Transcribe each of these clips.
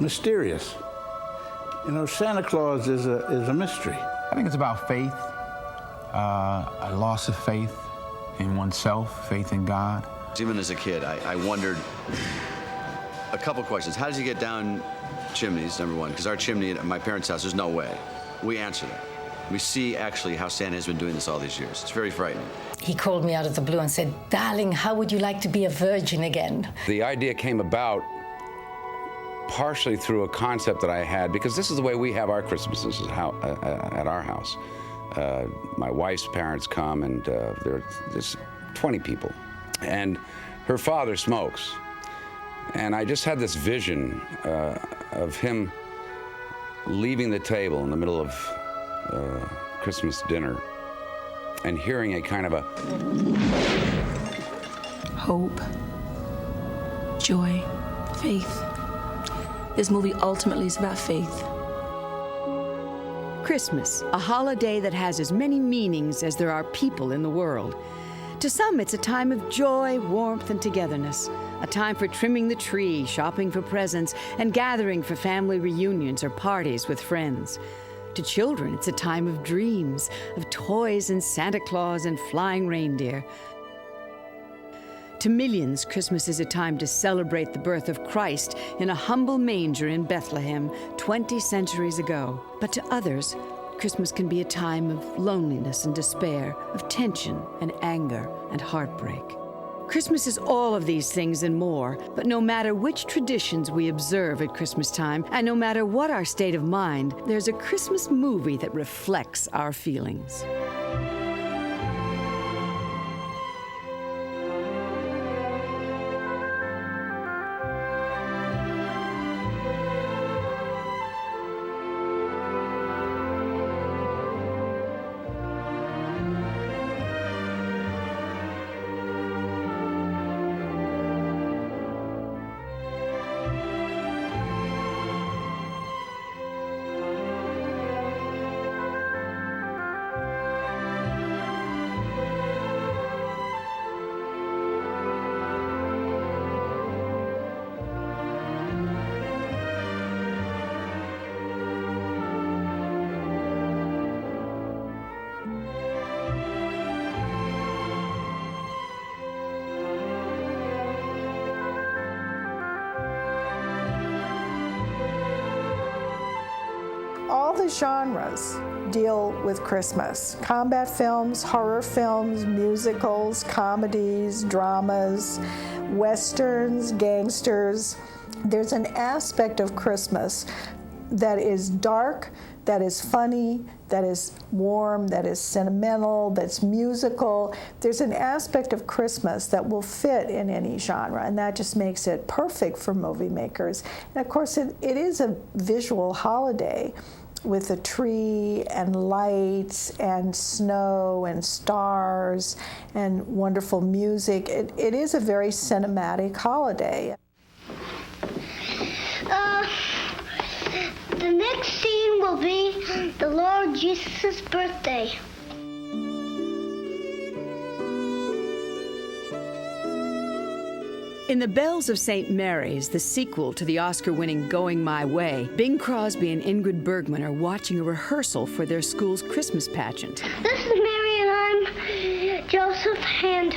mysterious. You know, Santa Claus is a mystery. I think it's about faith, a loss of faith in oneself, faith in God. Even as a kid, I wondered a couple questions. How does he get down chimneys, number one? Because our chimney at my parents' house, there's no way. We answer that. We see actually how Santa has been doing this all these years. It's very frightening. He called me out of the blue and said, "Darling, how would you like to be a virgin again?" The idea came about partially through a concept that I had, because this is the way we have our Christmases at our house. My wife's parents come, and there's 20 people. And her father smokes. And I just had this vision of him leaving the table in the middle of Christmas dinner and hearing a kind of a hope, joy, faith. This movie ultimately is about faith. Christmas, a holiday that has as many meanings as there are people in the world. To some, it's a time of joy, warmth, and togetherness. A time for trimming the tree, shopping for presents, and gathering for family reunions or parties with friends. To children, it's a time of dreams, of toys and Santa Claus and flying reindeer. To millions, Christmas is a time to celebrate the birth of Christ in a humble manger in Bethlehem 20 centuries ago. But to others, Christmas can be a time of loneliness and despair, of tension and anger and heartbreak. Christmas is all of these things and more, but no matter which traditions we observe at Christmas time, and no matter what our state of mind, there's a Christmas movie that reflects our feelings. All the genres deal with Christmas. Combat films, horror films, musicals, comedies, dramas, westerns, gangsters. There's an aspect of Christmas that is dark, that is funny, that is warm, that is sentimental, that's musical. There's an aspect of Christmas that will fit in any genre, and that just makes it perfect for movie makers. And of course, it is a visual holiday with a tree and lights and snow and stars and wonderful music. It is a very cinematic holiday. The next scene will be the Lord Jesus' birthday. In The Bells of St. Mary's, the sequel to the Oscar-winning Going My Way, Bing Crosby and Ingrid Bergman are watching a rehearsal for their school's Christmas pageant. This is Mary and I'm Joseph, and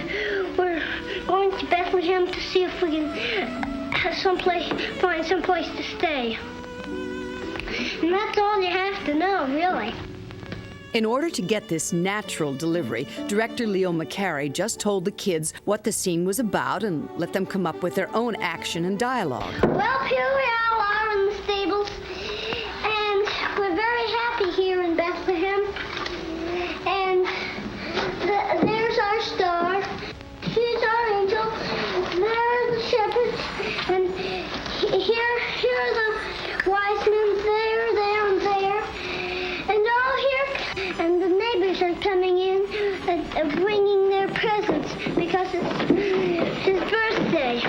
we're going to Bethlehem to see if we can find some place to stay. And that's all you have to know, really. In order to get this natural delivery, director Leo McCarey just told the kids what the scene was about and let them come up with their own action and dialogue. Well, here we all are in the stables, and we're very happy here in Bethlehem. And there's our star. She's our angel. There are the shepherds. And here are the wise men there, and there. And all here, and the neighbors are coming in bringing their presents because it's his birthday.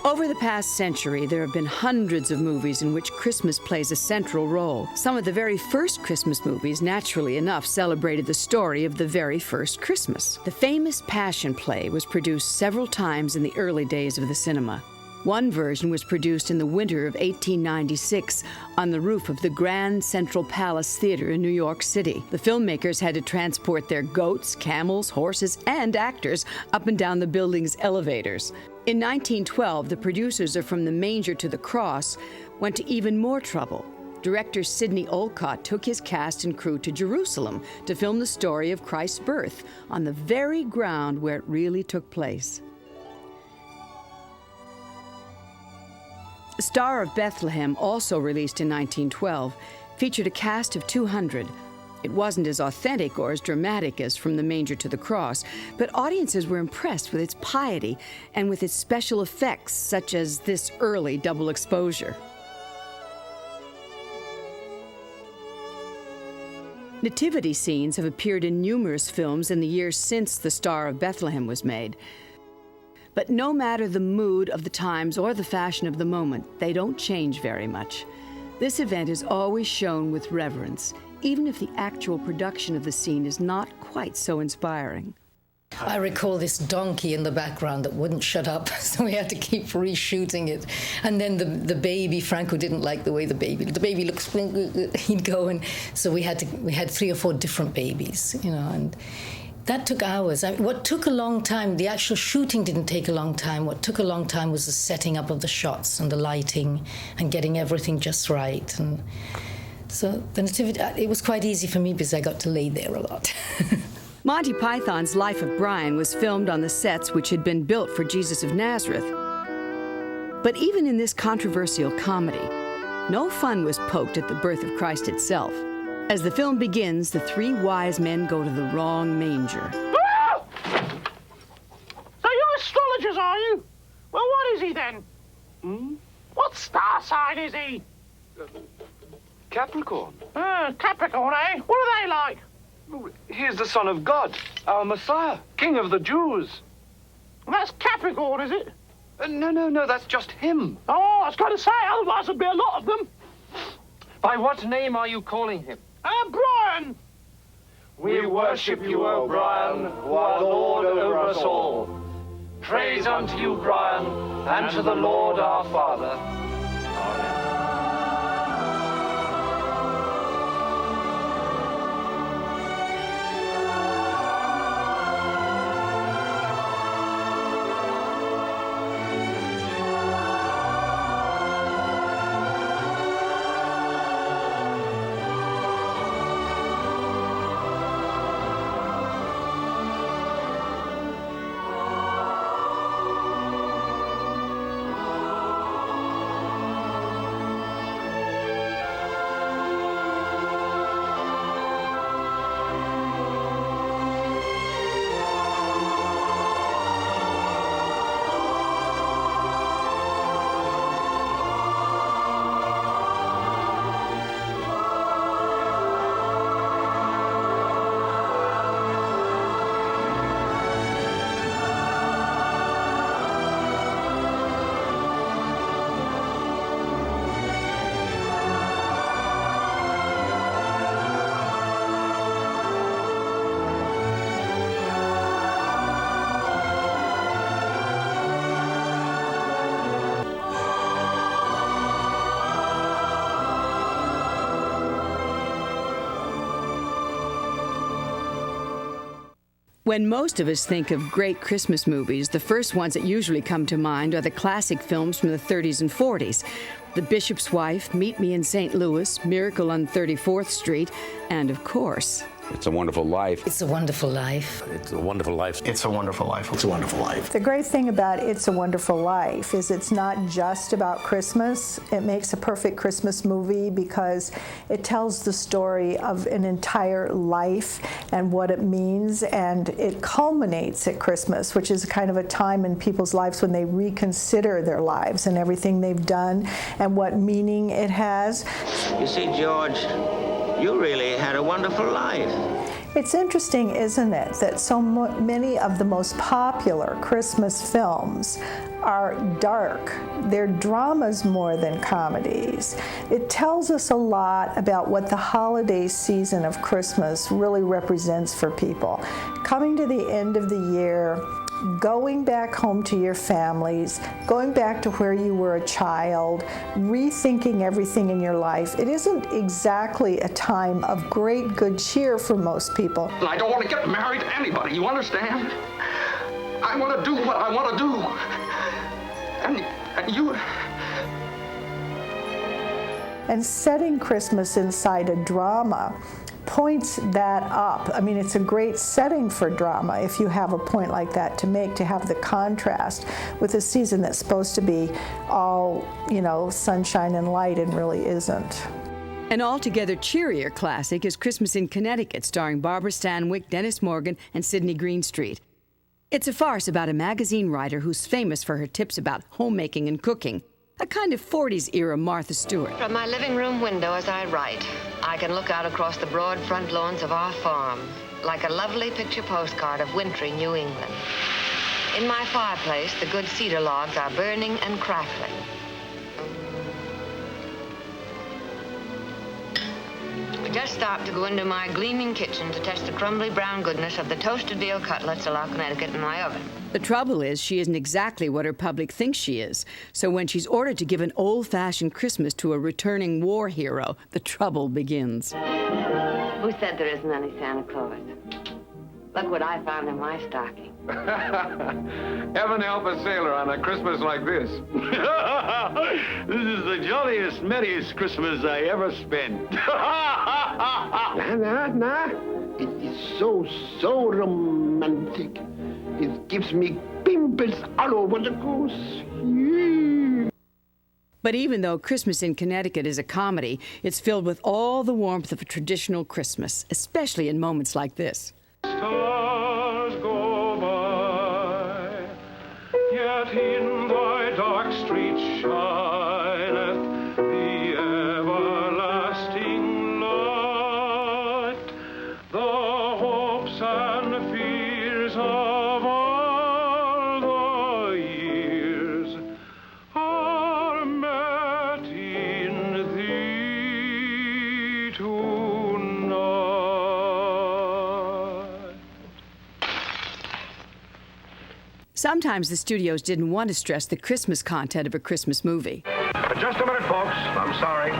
Over the past century, there have been hundreds of movies in which Christmas plays a central role. Some of the very first Christmas movies, naturally enough, celebrated the story of the very first Christmas. The famous Passion Play was produced several times in the early days of the cinema. One version was produced in the winter of 1896 on the roof of the Grand Central Palace Theater in New York City. The filmmakers had to transport their goats, camels, horses, and actors up and down the building's elevators. In 1912, the producers of From the Manger to the Cross went to even more trouble. Director Sidney Olcott took his cast and crew to Jerusalem to film the story of Christ's birth on the very ground where it really took place. Star of Bethlehem, also released in 1912, featured a cast of 200. It wasn't as authentic or as dramatic as From the Manger to the Cross, but audiences were impressed with its piety and with its special effects, such as this early double exposure. Nativity scenes have appeared in numerous films in the years since The Star of Bethlehem was made. But no matter the mood of the times or the fashion of the moment, they don't change very much. This event is always shown with reverence, even if the actual production of the scene is not quite so inspiring. I recall this donkey in the background that wouldn't shut up, so we had to keep reshooting it. And then the baby, Franco didn't like the way the baby looks, he'd go, and so we had 3 or 4 different babies, and that took hours. What took a long time, the actual shooting didn't take a long time. What took a long time was the setting up of the shots and the lighting and getting everything just right. And so the Nativity, it was quite easy for me because I got to lay there a lot. Monty Python's Life of Brian was filmed on the sets which had been built for Jesus of Nazareth. But even in this controversial comedy, no fun was poked at the birth of Christ itself. As the film begins, the 3 wise men go to the wrong manger. Ah! So you're astrologers, are you? Well, what is he then? What star sign is he? Capricorn. Capricorn, eh? What are they like? He is the Son of God, our Messiah, King of the Jews. That's Capricorn, is it? No, that's just him. Oh, I was going to say, otherwise there'd be a lot of them. By what name are you calling him? Brian! We worship you, O Brian, who are Lord over us all. Praise unto you, Brian, and to the Lord our Father. Amen. When most of us think of great Christmas movies, the first ones that usually come to mind are the classic films from the 30s and 40s. The Bishop's Wife, Meet Me in St. Louis, Miracle on 34th Street, and of course, It's a Wonderful Life. It's a Wonderful Life. It's a Wonderful Life. It's a Wonderful Life. It's a Wonderful Life. The great thing about It's a Wonderful Life is it's not just about Christmas. It makes a perfect Christmas movie because it tells the story of an entire life and what it means, and it culminates at Christmas, which is kind of a time in people's lives when they reconsider their lives and everything they've done and what meaning it has. You see, George, you really had a wonderful life. It's interesting, isn't it, that so many of the most popular Christmas films are dark. They're dramas more than comedies. It tells us a lot about what the holiday season of Christmas really represents for people. Coming to the end of the year, going back home to your families, going back to where you were a child, rethinking everything in your life. It isn't exactly a time of great good cheer for most people. I don't want to get married to anybody, you understand? I want to do what I want to do. And you... And setting Christmas inside a drama points that up. I mean, it's a great setting for drama if you have a point like that to make, to have the contrast with a season that's supposed to be all, you know, sunshine and light and really isn't. An altogether cheerier classic is Christmas in Connecticut, starring Barbara Stanwyck, Dennis Morgan, and Sidney Greenstreet. It's a farce about a magazine writer who's famous for her tips about homemaking and cooking. A kind of 40s-era Martha Stewart. From my living room window as I write, I can look out across the broad front lawns of our farm, like a lovely picture postcard of wintry New England. In my fireplace, the good cedar logs are burning and crackling. We just stopped to go into my gleaming kitchen to test the crumbly brown goodness of the toasted veal cutlets a la Connecticut in my oven. The trouble is, she isn't exactly what her public thinks she is. So when she's ordered to give an old-fashioned Christmas to a returning war hero, the trouble begins. Who said there isn't any Santa Claus? Look what I found in my stocking. Heaven help a sailor on a Christmas like this. This is the jolliest, merriest Christmas I ever spent. Nah. It is so romantic. It gives me pimples all over the goose. But even though Christmas in Connecticut is a comedy, it's filled with all the warmth of a traditional Christmas, especially in moments like this. Stars go by, yet in thy dark street shineth the everlasting light. The hopes and fears of all the years are met in thee tonight. Sometimes the studios didn't want to stress the Christmas content of a Christmas movie. Just a minute, folks. I'm sorry.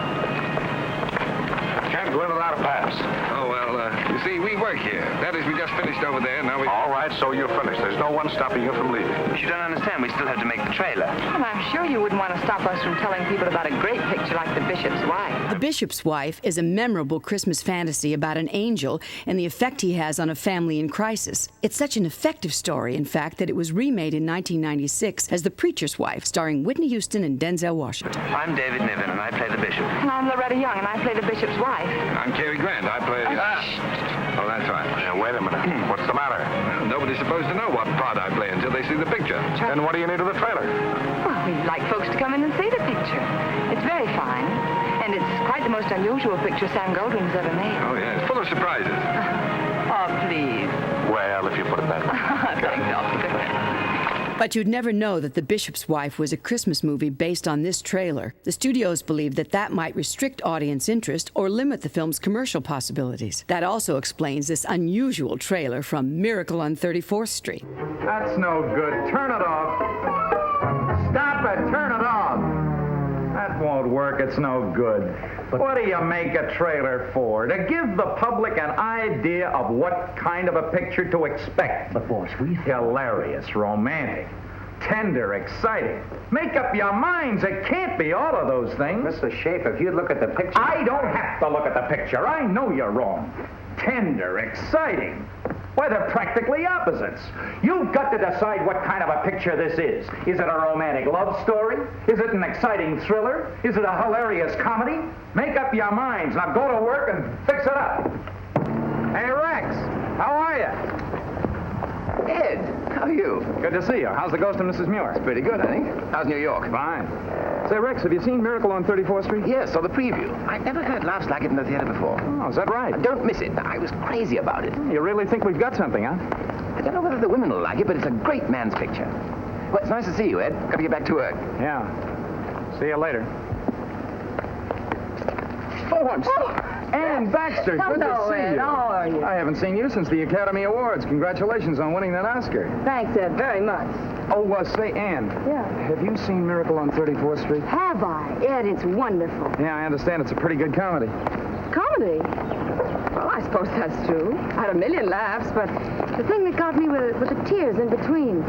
Can't go in without a pass. Oh, well, you see, we work here. That is, we just finished over there, now we... All right, so you're finished. There's no one stopping you from leaving. But you don't understand. We still have to make the trailer. Well, I'm sure you wouldn't want to stop us from telling people about a great picture like The Bishop's Wife. The Bishop's Wife is a memorable Christmas fantasy about an angel and the effect he has on a family in crisis. It's such an effective story, in fact, that it was remade in 1996 as The Preacher's Wife, starring Whitney Houston and Denzel Washington. I'm David Niven, and I play the bishop. And I'm Loretta Young, and I play The Bishop's Wife. I'm Cary Grant. I play... Oh, that's right. Yeah, wait a minute. What's the matter? Well, nobody's supposed to know what part I play until they see the picture. Then what do you need of the trailer? Well, we'd like folks to come in and see the picture. It's very fine, and it's quite the most unusual picture Sam Goldwyn's ever made. Oh, yeah. It's full of surprises. Oh, please. Well, if you put it that way. Thanks, Officer. But you'd never know that The Bishop's Wife was a Christmas movie based on this trailer. The studios believed that that might restrict audience interest or limit the film's commercial possibilities. That also explains this unusual trailer from Miracle on 34th Street. That's no good. Turn it off. Stop it. Turn it off. That won't work. It's no good. What do you make a trailer for? To give the public an idea of what kind of a picture to expect. But, boss, hilarious, romantic, tender, exciting. Make up your minds. It can't be all of those things. Mr. Schaefer, if you look at the picture... I don't have to look at the picture. I know you're wrong. Tender, exciting. Why, they're practically opposites. You've got to decide what kind of a picture this is. Is it a romantic love story? Is it an exciting thriller? Is it a hilarious comedy? Make up your minds. Now go to work and fix it up. Hey, Rex, how are you? Ed, how are you? Good to see you. How's the Ghost of Mrs. Muir? It's pretty good, honey. How's New York? Fine. Say, Rex, have you seen Miracle on 34th Street? Yes, saw the preview. I've never heard laughs like it in the theater before. Oh, is that right? Don't miss it. I was crazy about it. You really think we've got something, huh? I don't know whether the women will like it, but it's a great man's picture. Well, it's nice to see you, Ed. Got to get back to work. Yeah. See you later. Oh, I'm sorry. Ann Baxter, good to see you. Ed. How are you? I haven't seen you since the Academy Awards. Congratulations on winning that Oscar. Thanks, Ed, very much. Oh, say, Ann. Yeah. Have you seen Miracle on 34th Street? Have I? Ed, it's wonderful. Yeah, I understand it's a pretty good comedy. Comedy? Well, I suppose that's true. I had a million laughs, but the thing that got me were the tears in between.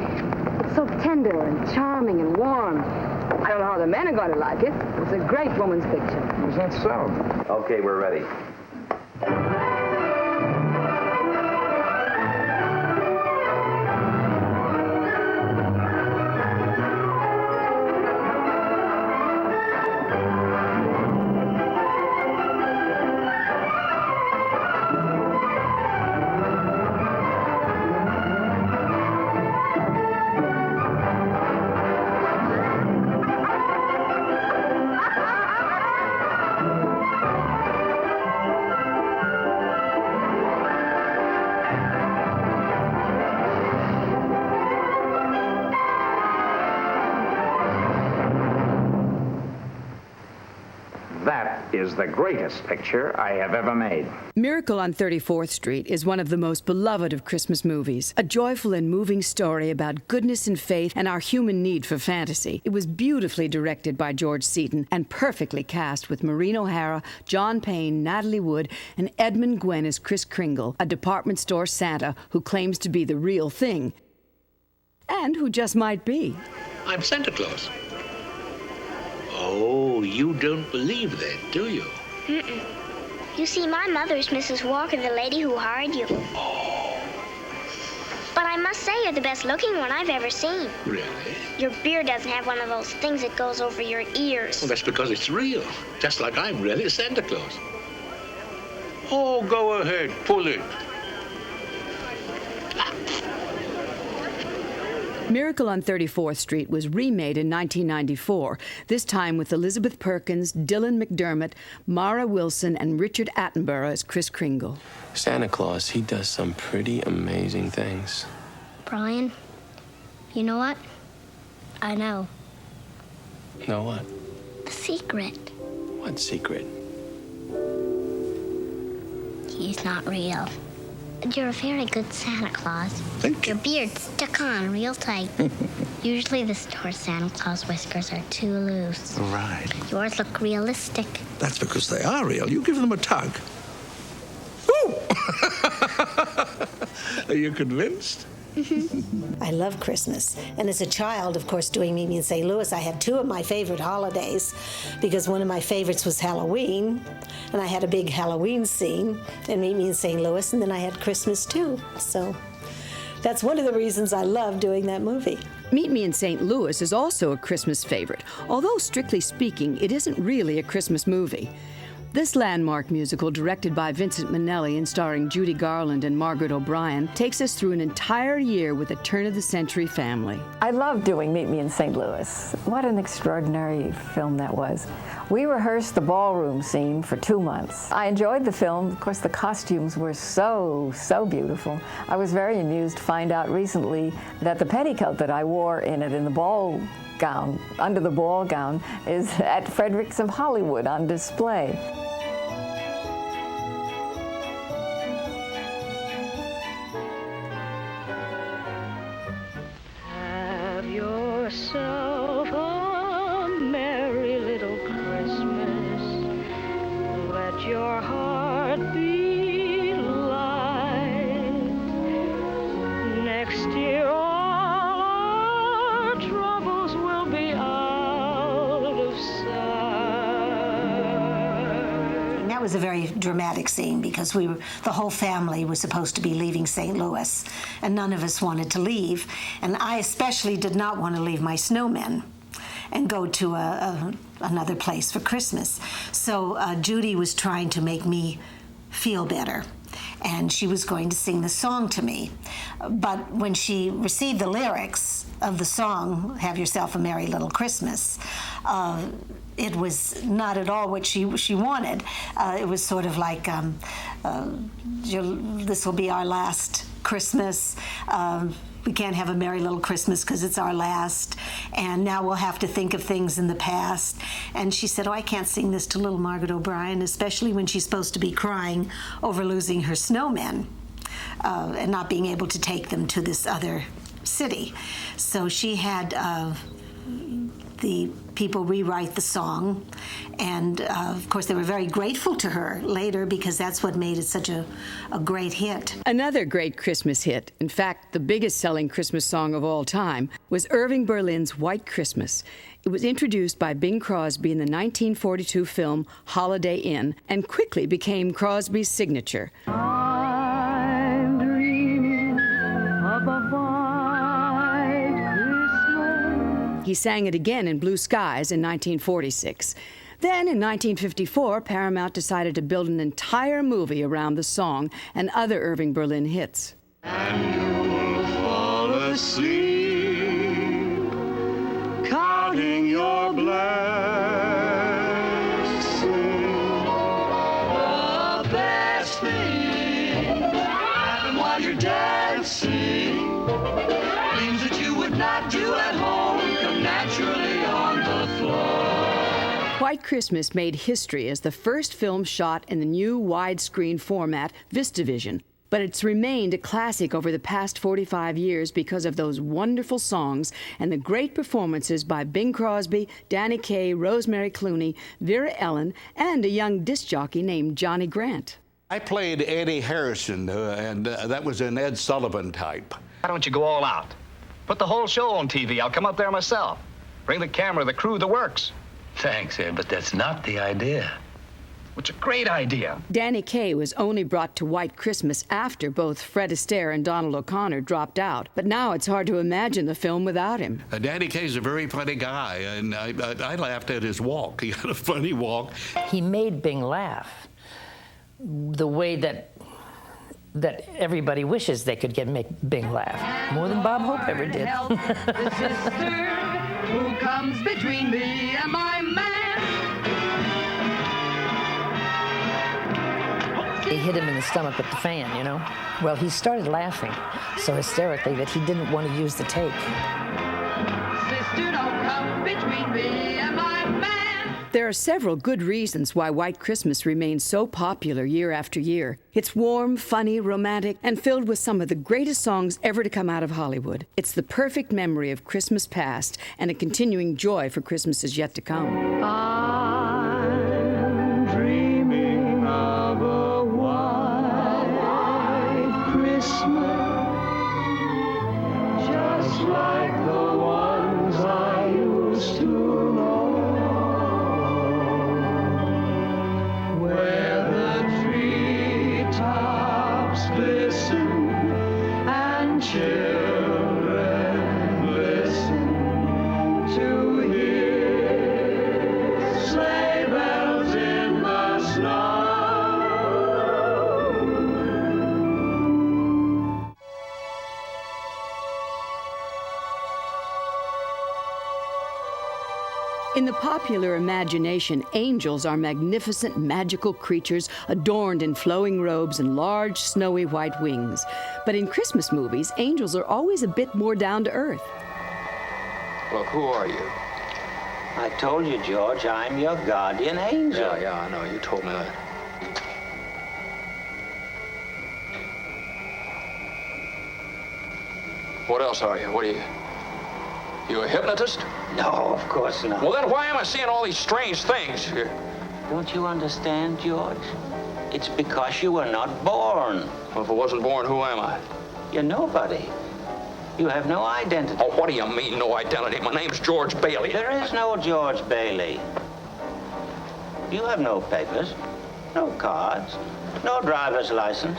It's so tender and charming and warm. I don't know how the men are going to like it. It's a great woman's picture. Is that so? Okay, we're ready. That is the greatest picture I have ever made. Miracle on 34th Street is one of the most beloved of Christmas movies. A joyful and moving story about goodness and faith and our human need for fantasy. It was beautifully directed by George Seaton and perfectly cast with Maureen O'Hara, John Payne, Natalie Wood, and Edmund Gwenn as Kris Kringle, a department store Santa who claims to be the real thing. And who just might be. I'm Santa Claus. Oh, you don't believe that, do you? Mm-mm. You see, my mother's Mrs. Walker, the lady who hired you. Oh. But I must say you're the best looking one I've ever seen. Really? Your beard doesn't have one of those things that goes over your ears. Well, that's because it's real. Just like I'm really Santa Claus. Oh, go ahead, pull it. Miracle on 34th Street was remade in 1994, this time with Elizabeth Perkins, Dylan McDermott, Mara Wilson, and Richard Attenborough as Kris Kringle. Santa Claus, he does some pretty amazing things. Brian, you know what? I know. Know what? A secret. What secret? He's not real. You're a very good Santa Claus. Thank you. Your beard's stuck on real tight. Usually the store Santa Claus whiskers are too loose. Right. Yours look realistic. That's because they are real. You give them a tug. Ooh! Are you convinced? I love Christmas. And as a child, of course, doing Meet Me in St. Louis, I had two of my favorite holidays because one of my favorites was Halloween, and I had a big Halloween scene in Meet Me in St. Louis, and then I had Christmas too. So that's one of the reasons I love doing that movie. Meet Me in St. Louis is also a Christmas favorite, although strictly speaking, it isn't really a Christmas movie. This landmark musical, directed by Vincent Minnelli and starring Judy Garland and Margaret O'Brien, takes us through an entire year with a turn-of-the-century family. I love doing Meet Me in St. Louis. What an extraordinary film that was. We rehearsed the ballroom scene for 2 months. I enjoyed the film. Of course, the costumes were so beautiful. I was very amused to find out recently that the petticoat that I wore in it, in the ball gown, under the ball gown, is at Fredericks of Hollywood on display. Have yourself a merry little Christmas. Let your heart be light. Next year all our troubles will be out of sight. That was a very dramatic scene because the whole family was supposed to be leaving St. Louis, and none of us wanted to leave. And I especially did not want to leave my snowmen and go to another place for Christmas. So Judy was trying to make me feel better, and she was going to sing the song to me. But when she received the lyrics of the song, Have Yourself a Merry Little Christmas, it was not at all what she wanted. It was sort of like, this will be our last Christmas. We can't have a merry little Christmas because it's our last, and now we'll have to think of things in the past. And she said, oh, I can't sing this to little Margaret O'Brien, especially when she's supposed to be crying over losing her snowmen. and not being able to take them to this other city. So she had the people rewrite the song, and of course they were very grateful to her later because that's what made it such a great hit. Another great Christmas hit, in fact the biggest selling Christmas song of all time, was Irving Berlin's White Christmas. It was introduced by Bing Crosby in the 1942 film Holiday Inn and quickly became Crosby's signature. I'm dreaming of a white Christmas. He sang it again in Blue Skies in 1946. Then, in 1954, Paramount decided to build an entire movie around the song and other Irving Berlin hits. And you'll fall asleep, counting your blessings. The best thing happen while you're dancing. Things that you would not do at home come naturally on the floor. White Christmas made history as the first film shot in the new widescreen format, VistaVision. But it's remained a classic over the past 45 years because of those wonderful songs and the great performances by Bing Crosby, Danny Kaye, Rosemary Clooney, Vera Ellen, and a young disc jockey named Johnny Grant. I played Eddie Harrison, and that was an Ed Sullivan type. Why don't you go all out? Put the whole show on TV. I'll come up there myself. Bring the camera, the crew, the works. Thanks, Ed, but that's not the idea. It's a great idea. Danny Kaye was only brought to White Christmas after both Fred Astaire and Donald O'Connor dropped out. But now it's hard to imagine the film without him. Danny Kaye's a very funny guy, and I laughed at his walk. He had a funny walk. He made Bing laugh the way that everybody wishes they could make Bing laugh, more than Bob Hope ever did. The sister who comes between me and my man. They hit him in the stomach with the fan, you know? Well, he started laughing so hysterically that he didn't want to use the take. Sister, don't come between me and my man. There are several good reasons why White Christmas remains so popular year after year. It's warm, funny, romantic, and filled with some of the greatest songs ever to come out of Hollywood. It's the perfect memory of Christmas past and a continuing joy for Christmases yet to come. I'm dreaming of a white Christmas, just like the ones I used to know, where the treetops glisten and children listen to hear sleigh bells in the snow. In the popular imagination, angels are magnificent, magical creatures adorned in flowing robes and large, snowy white wings. But in Christmas movies, angels are always a bit more down to earth. Look, who are you? I told you, George, I'm your guardian angel. Yeah, I know. You told me that. What else are you? What are you? You a hypnotist? No, of course not. Well, then why am I seeing all these strange things here? Don't you understand, George? It's because you were not born. Well, if I wasn't born, who am I? You're nobody. You have no identity. Oh, what do you mean, no identity? My name's George Bailey. There is no George Bailey. You have no papers, no cards, no driver's license,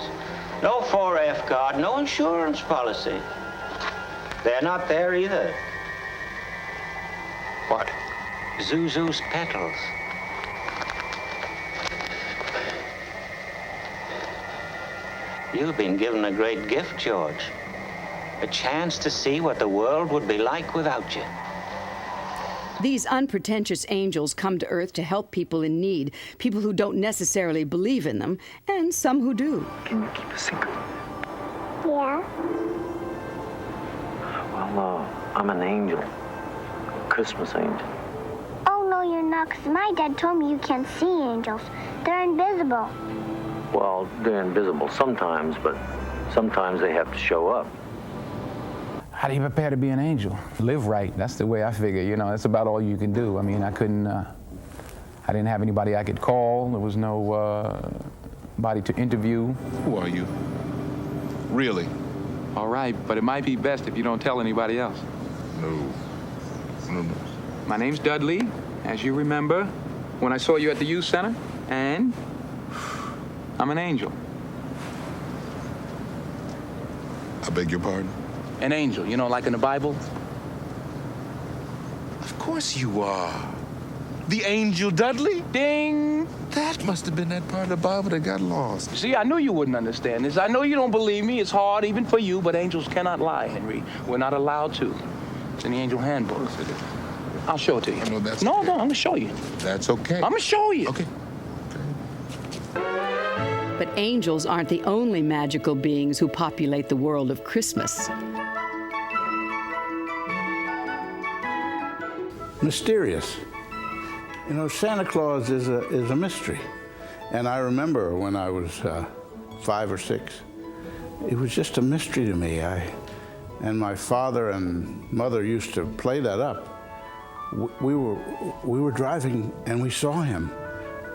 no 4F card, no insurance policy. They're not there either. What? Zuzu's petals. You've been given a great gift, George. A chance to see what the world would be like without you. These unpretentious angels come to Earth to help people in need, people who don't necessarily believe in them, and some who do. Can you keep a secret? Yeah. Well, I'm an angel. Christmas angel. Oh, no, you're not, 'cause my dad told me you can't see angels. They're invisible. Well, they're invisible sometimes, but sometimes they have to show up. How do you prepare to be an angel? Live right. That's the way I figure. You know, that's about all you can do. I mean, I didn't have anybody I could call. There was no body to interview. Who are you? Really? All right, but it might be best if you don't tell anybody else. No. My name's Dudley, as you remember, when I saw you at the youth center, and I'm an angel. I beg your pardon? An angel, you know, like in the Bible? Of course you are. The angel Dudley? Ding! That must have been that part of the Bible that got lost. See, I knew you wouldn't understand this. I know you don't believe me. It's hard even for you, but angels cannot lie, Henry. We're not allowed to. It's in the angel handbook. I'll show it to you. No, that's no, okay. No, I'm gonna show you. That's okay. I'm gonna show you. Okay. But angels aren't the only magical beings who populate the world of Christmas. Mysterious. You know, Santa Claus is a mystery. And I remember when I was 5 or 6, it was just a mystery to me. And my father and mother used to play that up. We were driving and we saw him.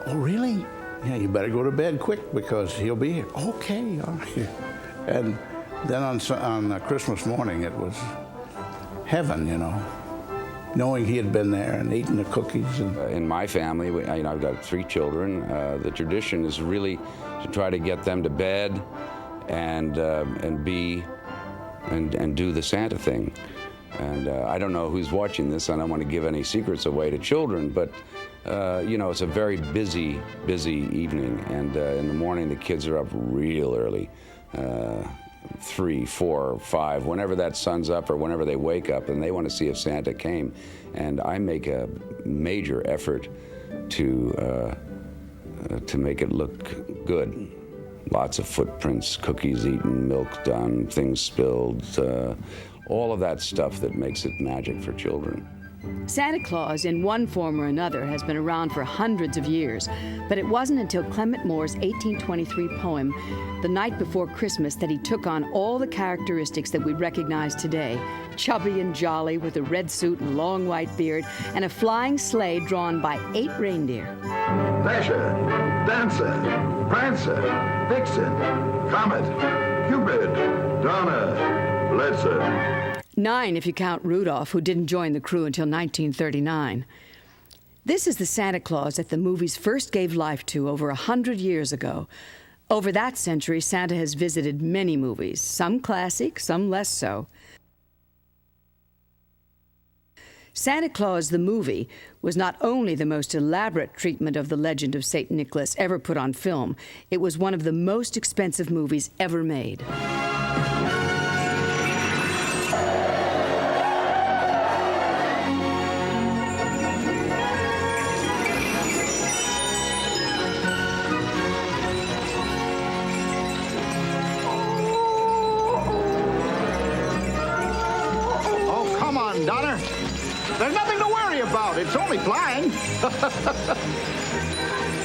Oh, really? Yeah, you better go to bed quick because he'll be here. Okay, all right. And then on Christmas morning, it was heaven, you know, knowing he had been there and eating the cookies. And in my family, I've got 3 children. The tradition is really to try to get them to bed and do the Santa thing. And I don't know who's watching this. I don't want to give any secrets away to children, but you know, it's a very busy evening. And in the morning, the kids are up real early, 3, 4, 5, whenever that sun's up or whenever they wake up, and they want to see if Santa came. And I make a major effort to make it look good. Lots of footprints, cookies eaten, milk done, things spilled, all of that stuff that makes it magic for children. Santa Claus, in one form or another, has been around for hundreds of years, but it wasn't until Clement Moore's 1823 poem, The Night Before Christmas, that he took on all the characteristics that we recognize today. Chubby and jolly with a red suit and long white beard, and a flying sleigh drawn by 8 reindeer. Dasher, Dancer, Prancer, Vixen, Comet, Cupid, Donner, Blitzen. 9 if you count Rudolph, who didn't join the crew until 1939. This is the Santa Claus that the movies first gave life to over 100 years ago. Over that century, Santa has visited many movies, some classic, some less so. Santa Claus the movie was not only the most elaborate treatment of the legend of St. Nicholas ever put on film, it was one of the most expensive movies ever made. Donner, there's nothing to worry about. It's only flying.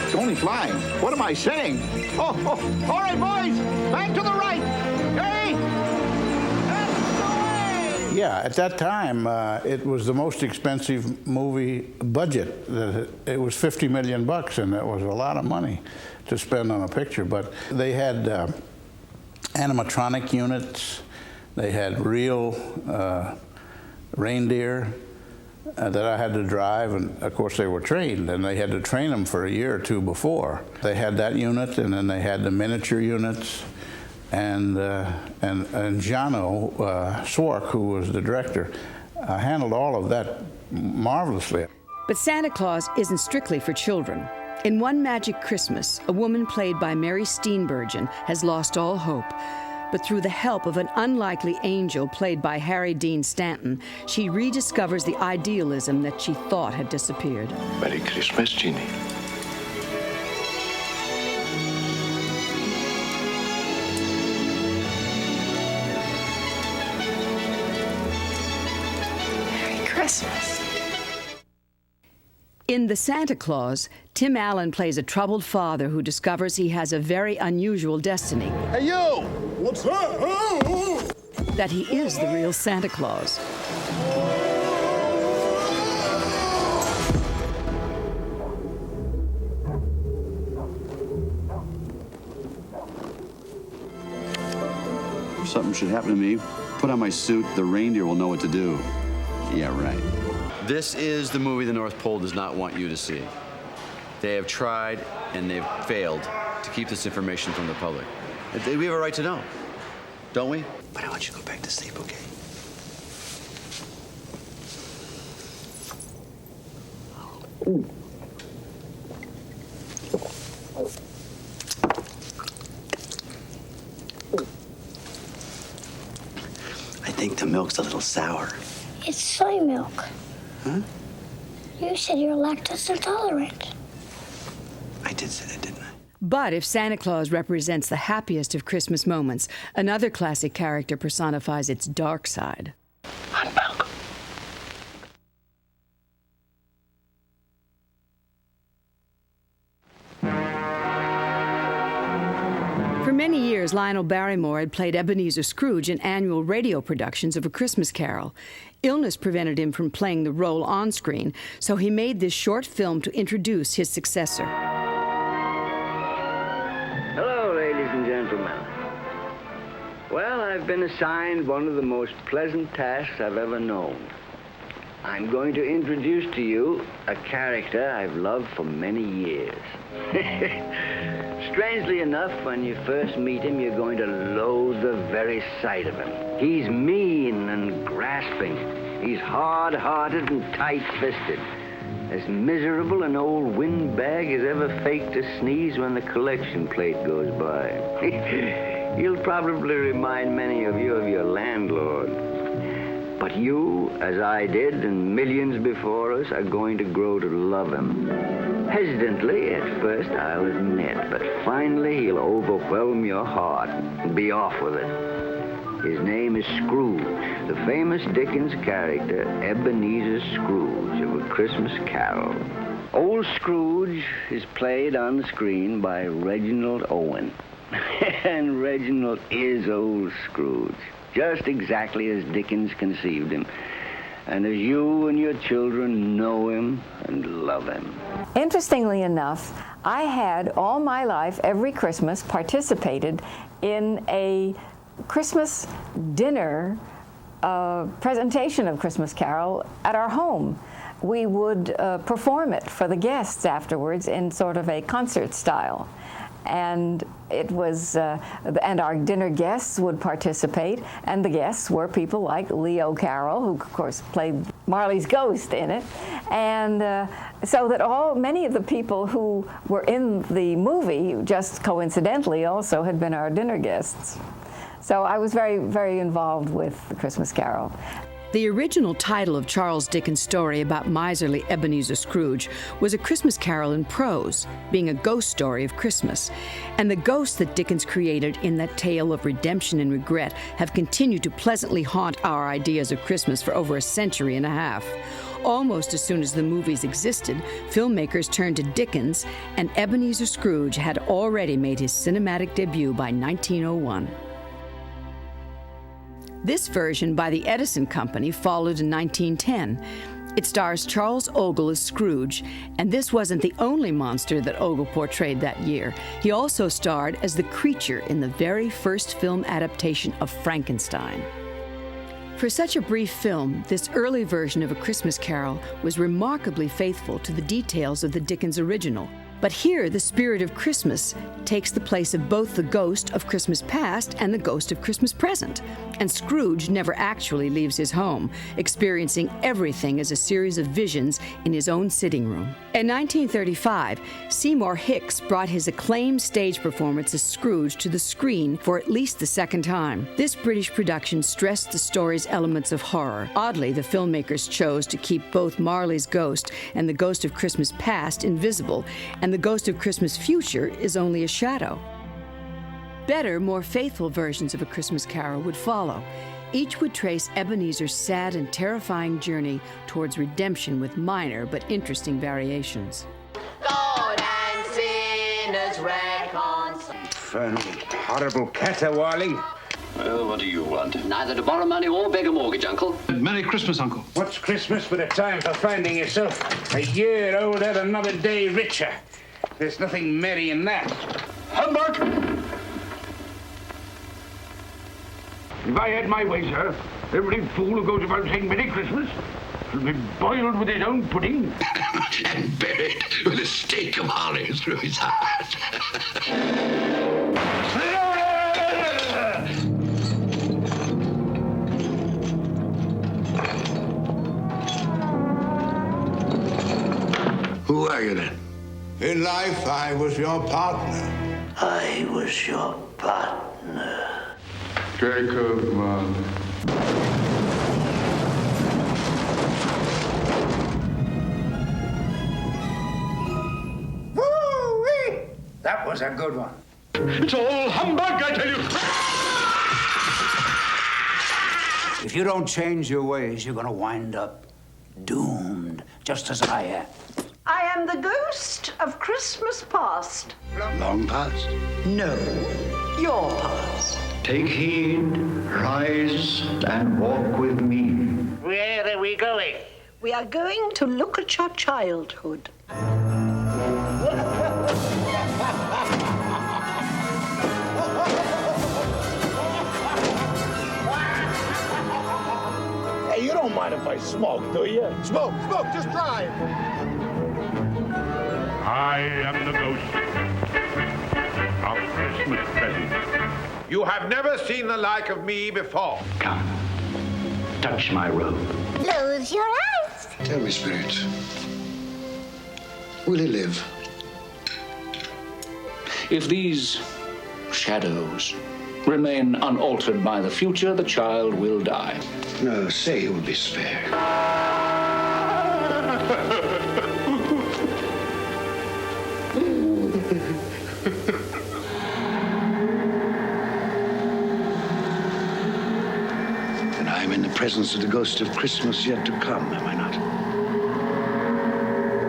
It's only flying. What am I saying? Oh, all right, boys, back to the right. Hey, that's the way. Yeah, at that time, it was the most expensive movie budget. It was $50 million, and that was a lot of money to spend on a picture. But they had animatronic units. They had real reindeer that I had to drive, and of course they were trained, and they had to train them for a year or 2 before. They had that unit, and then they had the miniature units, and Jano Swark, who was the director, handled all of that marvelously. But Santa Claus isn't strictly for children. In One Magic Christmas, a woman played by Mary Steenburgen has lost all hope. But through the help of an unlikely angel played by Harry Dean Stanton, she rediscovers the idealism that she thought had disappeared. Merry Christmas, Jeannie. Merry Christmas. In The Santa Claus, Tim Allen plays a troubled father who discovers he has a very unusual destiny. Hey, you! What's that? That he is the real Santa Claus. If something should happen to me, put on my suit, the reindeer will know what to do. Yeah, right. This is the movie the North Pole does not want you to see. They have tried and they've failed to keep this information from the public. We have a right to know, don't we? But I want you to go back to sleep, okay? I think the milk's a little sour. It's soy milk. Huh? You said you're lactose intolerant. I did say that, didn't I? But if Santa Claus represents the happiest of Christmas moments, another classic character personifies its dark side. For many years, Lionel Barrymore had played Ebenezer Scrooge in annual radio productions of A Christmas Carol. Illness prevented him from playing the role on screen, so he made this short film to introduce his successor. Hello, ladies and gentlemen. Well, I've been assigned one of the most pleasant tasks I've ever known. I'm going to introduce to you a character I've loved for many years. Strangely enough, when you first meet him, you're going to loathe the very sight of him. He's mean and grasping. He's hard-hearted and tight-fisted. As miserable an old windbag as ever faked a sneeze when the collection plate goes by. He'll probably remind many of you of your landlord. But you, as I did, and millions before us, are going to grow to love him. Hesitantly, at first, I'll admit, but finally he'll overwhelm your heart and be off with it. His name is Scrooge, the famous Dickens character, Ebenezer Scrooge of A Christmas Carol. Old Scrooge is played on the screen by Reginald Owen. And Reginald is old Scrooge, just exactly as Dickens conceived him, and as you and your children know him and love him. Interestingly enough, I had all my life, every Christmas, participated in a Christmas dinner presentation of Christmas Carol at our home. We would perform it for the guests afterwards in sort of a concert style. And it was, and our dinner guests would participate, and the guests were people like Leo Carroll, who of course played Marley's ghost in it, and so that many of the people who were in the movie, just coincidentally, also had been our dinner guests. So I was very, very involved with The Christmas Carol. The original title of Charles Dickens' story about miserly Ebenezer Scrooge was A Christmas Carol in Prose, being a ghost story of Christmas. And the ghosts that Dickens created in that tale of redemption and regret have continued to pleasantly haunt our ideas of Christmas for over a century and a half. Almost as soon as the movies existed, filmmakers turned to Dickens, and Ebenezer Scrooge had already made his cinematic debut by 1901. This version by the Edison Company followed in 1910. It stars Charles Ogle as Scrooge, and this wasn't the only monster that Ogle portrayed that year. He also starred as the creature in the very first film adaptation of Frankenstein. For such a brief film, this early version of A Christmas Carol was remarkably faithful to the details of the Dickens original. But here, the spirit of Christmas takes the place of both the ghost of Christmas past and the ghost of Christmas present. And Scrooge never actually leaves his home, experiencing everything as a series of visions in his own sitting room. In 1935, Seymour Hicks brought his acclaimed stage performance as Scrooge to the screen for at least the second time. This British production stressed the story's elements of horror. Oddly, the filmmakers chose to keep both Marley's ghost and the ghost of Christmas past invisible, and the ghost of Christmas future is only a shadow. Better, more faithful versions of A Christmas Carol would follow. Each would trace Ebenezer's sad and terrifying journey towards redemption with minor but interesting variations. God and sinners reconcile. infernal, horrible caterwauling. Well, what do you want? Neither to borrow money or beg a mortgage, Uncle. Merry Christmas, Uncle. What's Christmas but a time for finding yourself a year older, another day richer? There's nothing merry in that. Humbug! If I had my way, sir, every fool who goes about saying Merry Christmas should be boiled with his own pudding. And buried with a stake of holly through his heart. Who are you then? In life, I was your partner. I was your partner. Jacob Marley. Woo-wee! That was a good one. It's all humbug, I tell you. If you don't change your ways, you're going to wind up doomed, just as I am. I am the ghost of Christmas past. Long past? No, your past. Take heed, rise, and walk with me. Where are we going? We are going to look at your childhood. Hey, you don't mind if I smoke, do you? Smoke, just drive. I am the ghost of Christmas present. You have never seen the like of me before. Come, touch my robe. Close your eyes. Tell me, Spirit, will he live? If these shadows remain unaltered by the future, the child will die. No, say he will be spared. Then I am in the presence of the ghost of Christmas yet to come, am I not?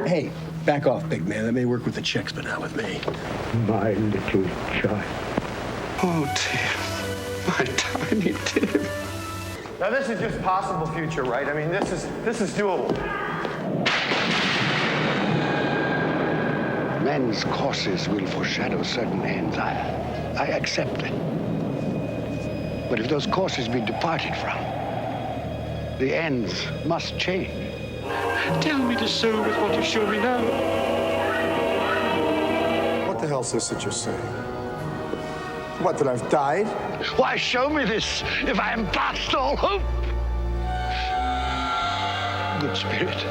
Hey, back off, big man. That may work with the chicks, but not with me. My little child. Oh, Tim. My tiny Tim. Now, this is just possible future, right? I mean, this is doable. Men's courses will foreshadow certain ends. I accept it. But if those courses be departed from, the ends must change. Tell me to sow with what you show me now. What the hell's this that you're saying? What, that I've died? Why show me this if I am past all hope? Good Spirit,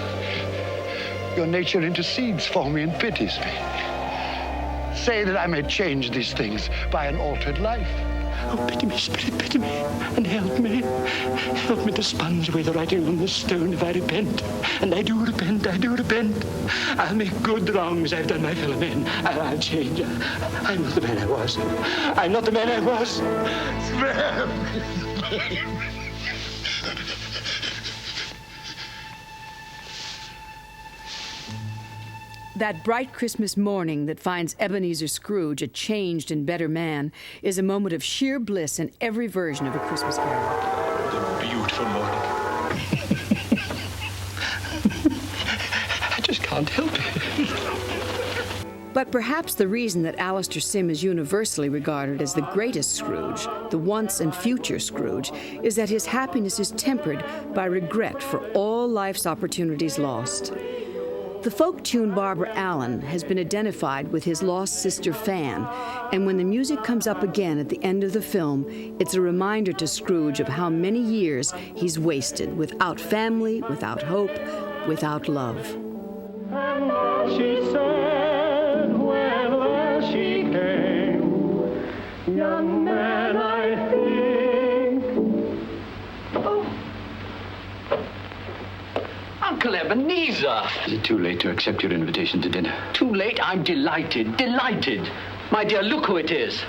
your nature intercedes for me and pities me. Say that I may change these things by an altered life. Oh, pity me, Spirit, pity me, and help me. Help me to sponge away the writing on the stone if I repent. And I do repent, I do repent. I'll make good the wrongs I've done my fellow men. I'll change. I'm not the man I was. I'm not the man I was. Spare me. That bright Christmas morning that finds Ebenezer Scrooge a changed and better man is a moment of sheer bliss in every version of A Christmas Carol. What a beautiful morning. I just can't help it. But perhaps the reason that Alastair Sim is universally regarded as the greatest Scrooge, the once and future Scrooge, is that his happiness is tempered by regret for all life's opportunities lost. The folk tune Barbara Allen has been identified with his lost sister Fan, and when the music comes up again at the end of the film, it's a reminder to Scrooge of how many years he's wasted without family, without hope, without love. She said when last she came, young man, I think. Oh. Uncle Ebenezer! Is it too late to accept your invitation to dinner? Too late? I'm delighted, delighted. My dear, look who it is.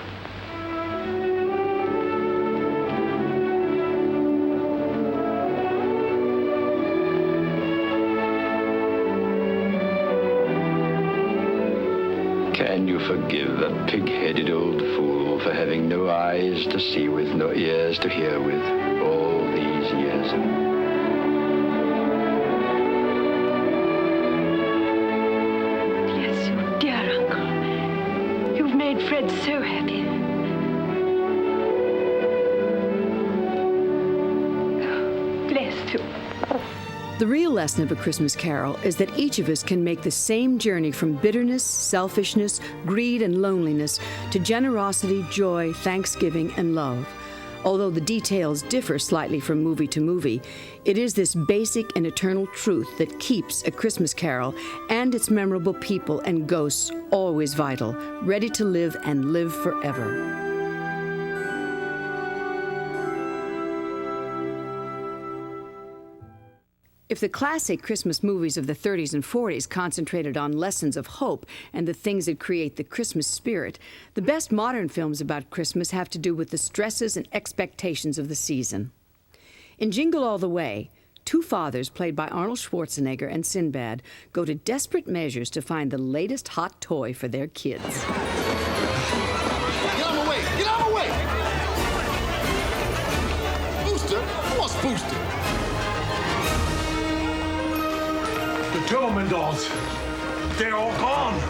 Can you forgive a pig-headed old fool for having no eyes to see with, no ears to hear with, all these years. Bless you, dear Uncle. You've made Fred so happy. Bless you. The real lesson of A Christmas Carol is that each of us can make the same journey from bitterness, selfishness, greed, and loneliness to generosity, joy, thanksgiving, and love. Although the details differ slightly from movie to movie, it is this basic and eternal truth that keeps A Christmas Carol and its memorable people and ghosts always vital, ready to live and live forever. If the classic Christmas movies of the 30s and 40s concentrated on lessons of hope and the things that create the Christmas spirit, the best modern films about Christmas have to do with the stresses and expectations of the season. In Jingle All the Way, two fathers, played by Arnold Schwarzenegger and Sinbad, go to desperate measures to find the latest hot toy for their kids. Get out of my way! Get out of my way! Booster? Who wants Booster? The Tillman dolls. They're all gone.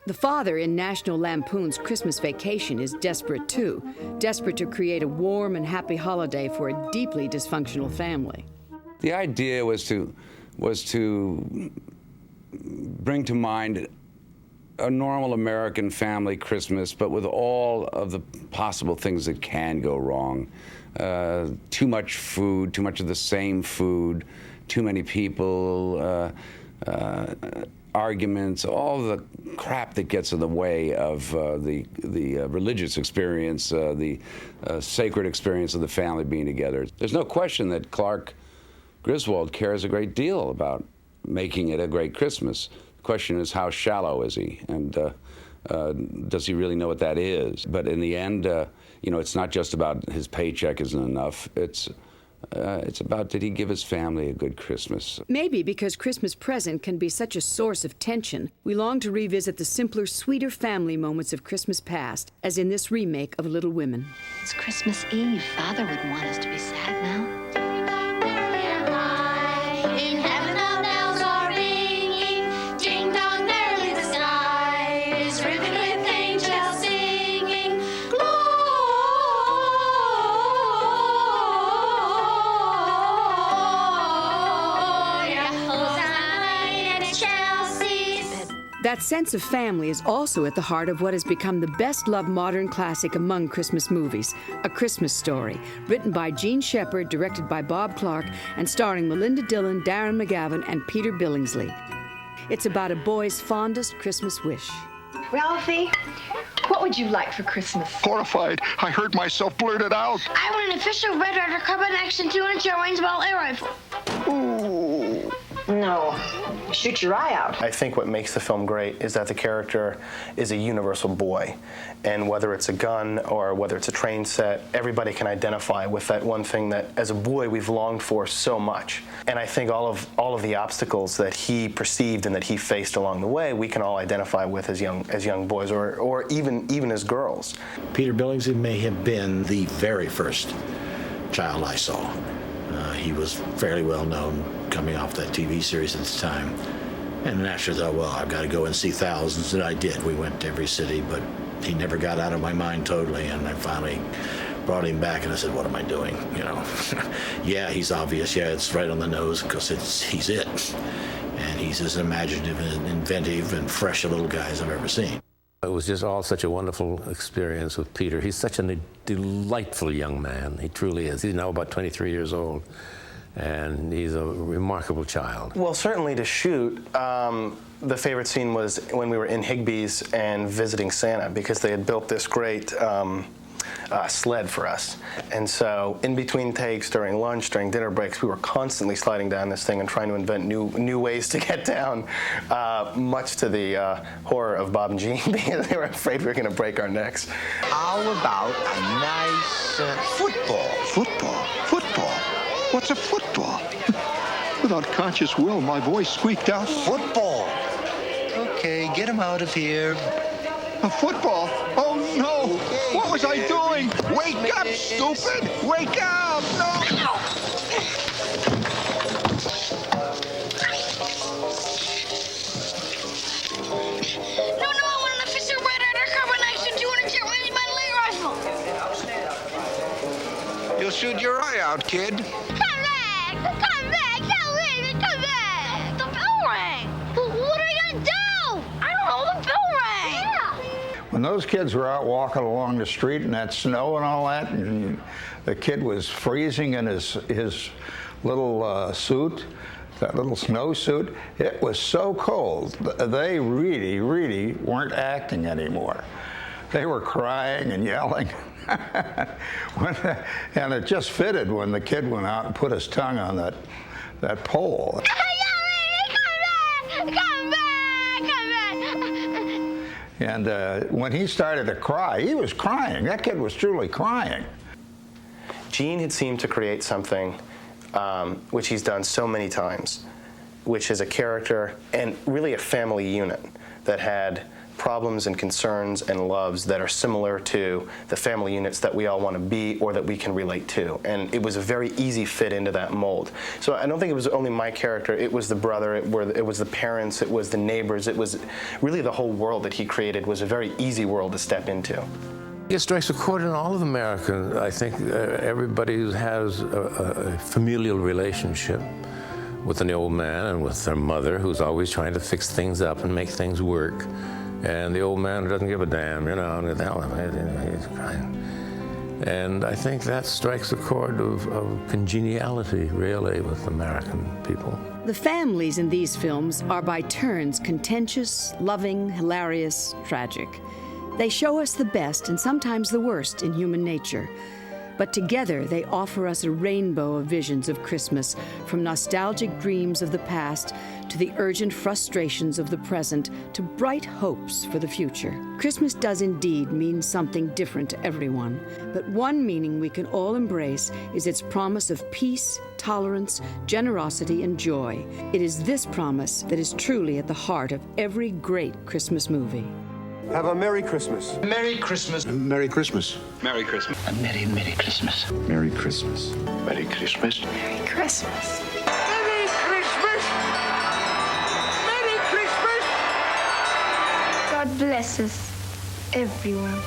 The father in National Lampoon's Christmas Vacation is desperate too, desperate to create a warm and happy holiday for a deeply dysfunctional family. The idea was to bring to mind a normal American family Christmas, but with all of the possible things that can go wrong. Too much food, too much of the same food, too many people, arguments, all the crap that gets in the way of the religious experience, the sacred experience of the family being together. There's no question that Clark Griswold cares a great deal about making it a great Christmas. The question is, how shallow is he, and does he really know what that is? But in the end, it's not just about his paycheck isn't enough. It's about, did he give his family a good Christmas? Maybe because Christmas Present can be such a source of tension, we long to revisit the simpler, sweeter family moments of Christmas past, as in this remake of Little Women. It's Christmas Eve. Father wouldn't want us to be sad now. In heaven the bells are ringing, ding dong merrily the sky is ripping with angels singing, Gloria, Hosanna in excelsis. That sense of family is also at the heart of what has become the best-loved modern classic among Christmas movies, A Christmas Story, written by Gene Shepard, directed by Bob Clark, and starring Melinda Dillon, Darren McGavin, and Peter Billingsley. It's about a boy's fondest Christmas wish. Ralphie, what would you like for Christmas? Horrified, I heard myself blurt it out. I want an official Red Ryder Carbine Action 200 Range Ball air rifle. Ooh. No. Shoot your eye out. I think what makes the film great is that the character is a universal boy. And whether it's a gun or whether it's a train set, everybody can identify with that one thing that, as a boy, we've longed for so much. And I think all of the obstacles that he perceived and that he faced along the way, we can all identify with as young boys or even as girls. Peter Billingsley may have been the very first child I saw. He was fairly well known coming off that TV series at the time. And naturally thought, well, I've got to go and see thousands, and I did. We went to every city, but he never got out of my mind totally, and I finally brought him back, and I said, what am I doing, Yeah, he's obvious. Yeah, it's right on the nose, because he's it. And he's as imaginative and inventive and fresh a little guy as I've ever seen. It was just all such a wonderful experience with Peter. He's such a delightful young man. He truly is. He's now about 23 years old, and he's a remarkable child. Well, certainly to shoot, the favorite scene was when we were in Higbee's and visiting Santa, because they had built this great sled for us. And so in between takes, during lunch, during dinner breaks, we were constantly sliding down this thing and trying to invent new ways to get down, much to the horror of Bob and Jean, because they were afraid we were going to break our necks. How about a nice football? Football? What's a football? Without conscious will, my voice squeaked out, football. Okay, get him out of here. A football? Oh, no. What was I doing? Wake up, stupid. Wake up. No. You'll shoot your eye out, kid. Come back! Come back! Don't leave me! Come back! The bell rang! What are we gonna do? I don't know. The bell rang! Yeah. When those kids were out walking along the street in that snow and all that, and the kid was freezing in his little suit, that little snow suit, it was so cold. They really, really weren't acting anymore. They were crying and yelling. And it just fitted when the kid went out and put his tongue on that pole. Come back! Come back! Come back! And when he started to cry, he was crying. That kid was truly crying. Gene had seemed to create something which he's done so many times, which is a character and really a family unit that had problems and concerns and loves that are similar to the family units that we all want to be or that we can relate to. And it was a very easy fit into that mold. So I don't think it was only my character, it was the brother, it was the parents, it was the neighbors, it was really the whole world that he created was a very easy world to step into. It strikes a chord in all of America. I think everybody has a familial relationship with an old man and with their mother who's always trying to fix things up and make things work. And the old man doesn't give a damn, you know, he's crying. And I think that strikes a chord of congeniality, really, with American people. The families in these films are by turns contentious, loving, hilarious, tragic. They show us the best and sometimes the worst in human nature. But together they offer us a rainbow of visions of Christmas, from nostalgic dreams of the past to the urgent frustrations of the present to bright hopes for the future. Christmas does indeed mean something different to everyone, but one meaning we can all embrace is its promise of peace, tolerance, generosity, and joy. It is this promise that is truly at the heart of every great Christmas movie. Have a Merry Christmas. Merry Christmas. Merry Christmas. Merry Christmas. A Merry, Merry Christmas. Merry Christmas. Merry Christmas. Merry Christmas. Merry Christmas. Merry Christmas. God bless us, everyone.